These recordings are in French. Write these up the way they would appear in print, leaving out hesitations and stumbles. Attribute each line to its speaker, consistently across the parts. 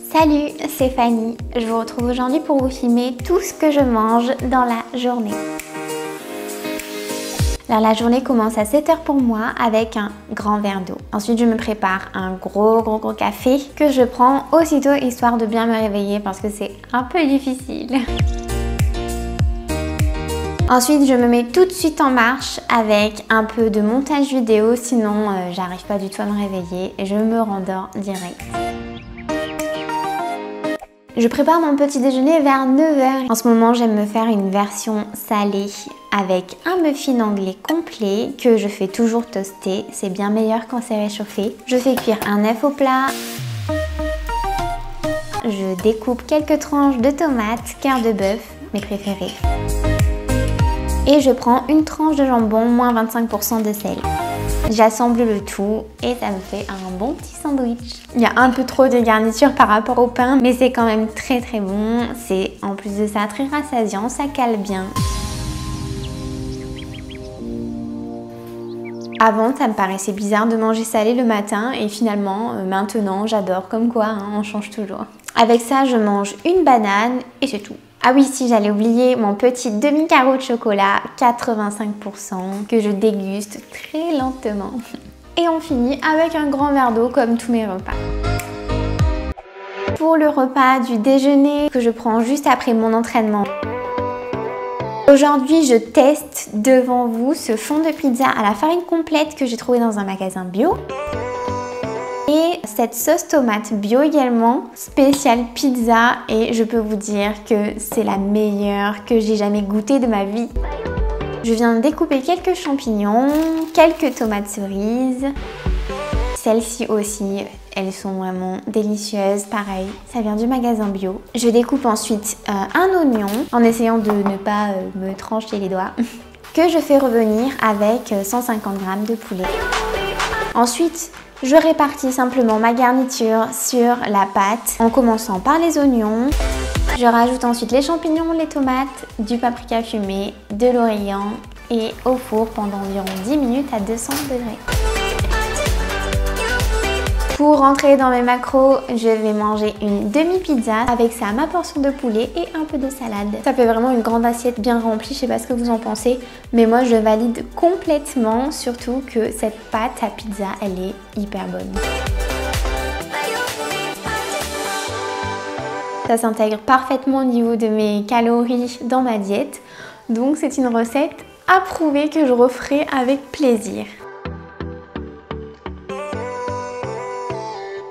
Speaker 1: Salut, c'est Fanny. Je vous retrouve aujourd'hui pour vous filmer tout ce que je mange dans la journée. Alors la journée commence à 7 h pour moi avec un grand verre d'eau. Ensuite je me prépare un gros café que je prends aussitôt histoire de bien me réveiller parce que c'est un peu difficile. Ensuite, je me mets tout de suite en marche avec un peu de montage vidéo, sinon j'arrive pas du tout à me réveiller et je me rendors direct. Je prépare mon petit déjeuner vers 9 h. En ce moment, j'aime me faire une version salée avec un muffin anglais complet que je fais toujours toaster. C'est bien meilleur quand c'est réchauffé. Je fais cuire un œuf au plat. Je découpe quelques tranches de tomates, cœur de bœuf, mes préférés. Et je prends une tranche de jambon, moins 25% de sel. J'assemble le tout et ça me fait un bon petit sandwich. Il y a un peu trop de garniture par rapport au pain, mais c'est quand même très bon. C'est en plus de ça très rassasiant, ça cale bien. Avant, ça me paraissait bizarre de manger salé le matin et finalement, maintenant, j'adore. Comme quoi, hein, on change toujours. Avec ça, je mange une banane et c'est tout. Ah oui, si j'allais oublier mon petit demi-carreau de chocolat, 85%, que je déguste très lentement. Et on finit avec un grand verre d'eau comme tous mes repas. Pour le repas du déjeuner que je prends juste après mon entraînement. Aujourd'hui, je teste devant vous ce fond de pizza à la farine complète que j'ai trouvé dans un magasin bio. Et cette sauce tomate bio également, spéciale pizza, et je peux vous dire que c'est la meilleure que j'ai jamais goûtée de ma vie. Je viens de découper quelques champignons, quelques tomates cerises. Celles-ci aussi, elles sont vraiment délicieuses, pareil, ça vient du magasin bio. Je découpe ensuite un oignon en essayant de ne pas me trancher les doigts, que je fais revenir avec 150 g de poulet. Ensuite, je répartis simplement ma garniture sur la pâte en commençant par les oignons. Je rajoute ensuite les champignons, les tomates, du paprika fumé, de l'origan et au four pendant environ 10 minutes à 200 degrés. Pour rentrer dans mes macros, je vais manger une demi-pizza avec ça ma portion de poulet et un peu de salade. Ça fait vraiment une grande assiette bien remplie, je sais pas ce que vous en pensez, mais moi je valide complètement, surtout que cette pâte à pizza, elle est hyper bonne. Ça s'intègre parfaitement au niveau de mes calories dans ma diète, donc c'est une recette approuvée que je referai avec plaisir.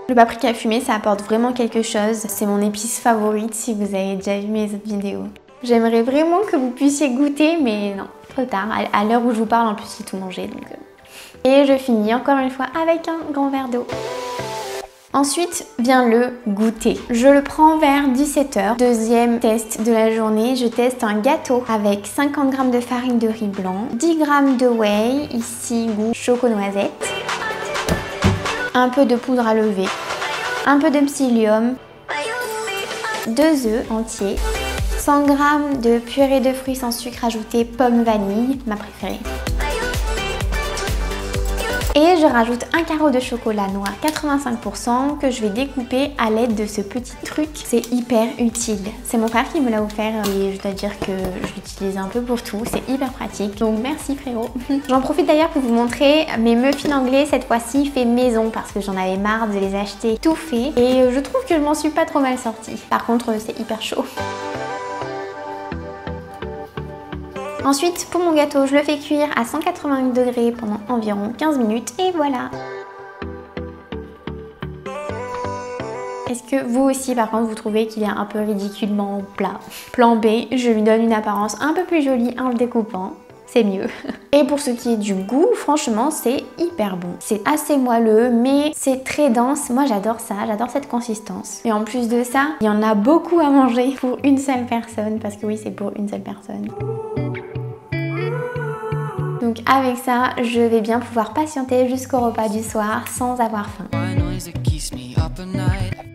Speaker 1: Le paprika fumé, ça apporte vraiment quelque chose. C'est mon épice favorite si vous avez déjà vu mes autres vidéos. J'aimerais vraiment que vous puissiez goûter, mais non, trop tard. À l'heure où je vous parle, en plus, j'ai tout mangé. Donc... Et je finis encore une fois avec un grand verre d'eau. Ensuite vient le goûter. Je le prends vers 17 h. Deuxième test de la journée, je teste un gâteau avec 50 g de farine de riz blanc, 10 g de whey, ici goût choco-noisette, un peu de poudre à lever, un peu de psyllium, 2 œufs entiers, 100 g de purée de fruits sans sucre ajouté, pomme vanille, ma préférée. Et je rajoute un carreau de chocolat noir 85% que je vais découper à l'aide de ce petit truc. C'est hyper utile. C'est mon frère qui me l'a offert et je dois dire que je l'utilise un peu pour tout. C'est hyper pratique. Donc merci frérot. J'en profite d'ailleurs pour vous montrer mes muffins anglais cette fois-ci fait maison parce que j'en avais marre de les acheter tout faits. Et je trouve que je m'en suis pas trop mal sortie. Par contre, c'est hyper chaud. Ensuite, pour mon gâteau, je le fais cuire à 180 degrés pendant environ 15 minutes et voilà. Est-ce que vous aussi, par contre, vous trouvez qu'il est un peu ridiculement plat? Plan B, je lui donne une apparence un peu plus jolie en le découpant. C'est mieux. Et pour ce qui est du goût, franchement, c'est hyper bon. C'est assez moelleux, mais c'est très dense. Moi, j'adore ça, j'adore cette consistance. Et en plus de ça, il y en a beaucoup à manger pour une seule personne, parce que oui, c'est pour une seule personne. Donc avec ça, je vais bien pouvoir patienter jusqu'au repas du soir sans avoir faim.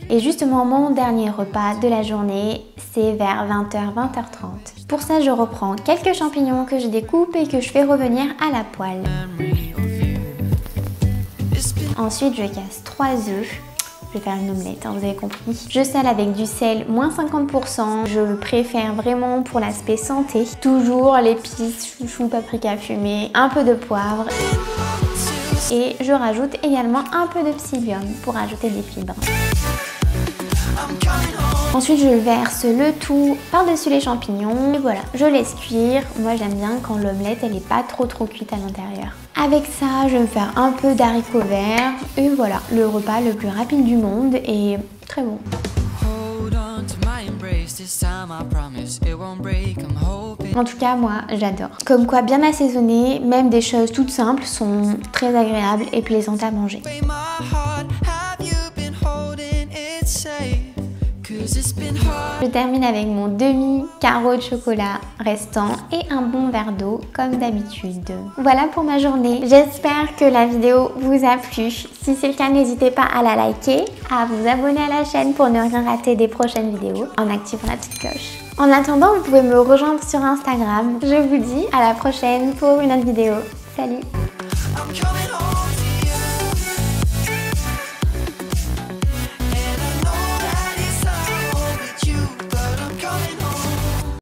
Speaker 1: Et justement, mon dernier repas de la journée, c'est vers 20 h, 20 h 30. Pour ça, je reprends quelques champignons que je découpe et que je fais revenir à la poêle. Ensuite, je casse 3 œufs Je vais faire une omelette, hein, vous avez compris. Je sale avec du sel, moins 50%. Je le préfère vraiment pour l'aspect santé. Toujours l'épice, chouchou, paprika fumé, un peu de poivre. Et je rajoute également un peu de psyllium pour ajouter des fibres. Ensuite, je verse le tout par-dessus les champignons. Et voilà, je laisse cuire. Moi, j'aime bien quand l'omelette, elle n'est pas trop cuite à l'intérieur. Avec ça, je vais me faire un peu d'haricots verts. Et voilà, le repas le plus rapide du monde et très bon. En tout cas, moi, j'adore. Comme quoi, bien assaisonné, même des choses toutes simples sont très agréables et plaisantes à manger. Je termine avec mon demi-carreau de chocolat restant et un bon verre d'eau comme d'habitude. Voilà pour ma journée. J'espère que la vidéo vous a plu. Si c'est le cas, n'hésitez pas à la liker, à vous abonner à la chaîne pour ne rien rater des prochaines vidéos en activant la petite cloche. En attendant, vous pouvez me rejoindre sur Instagram. Je vous dis à la prochaine pour une autre vidéo. Salut!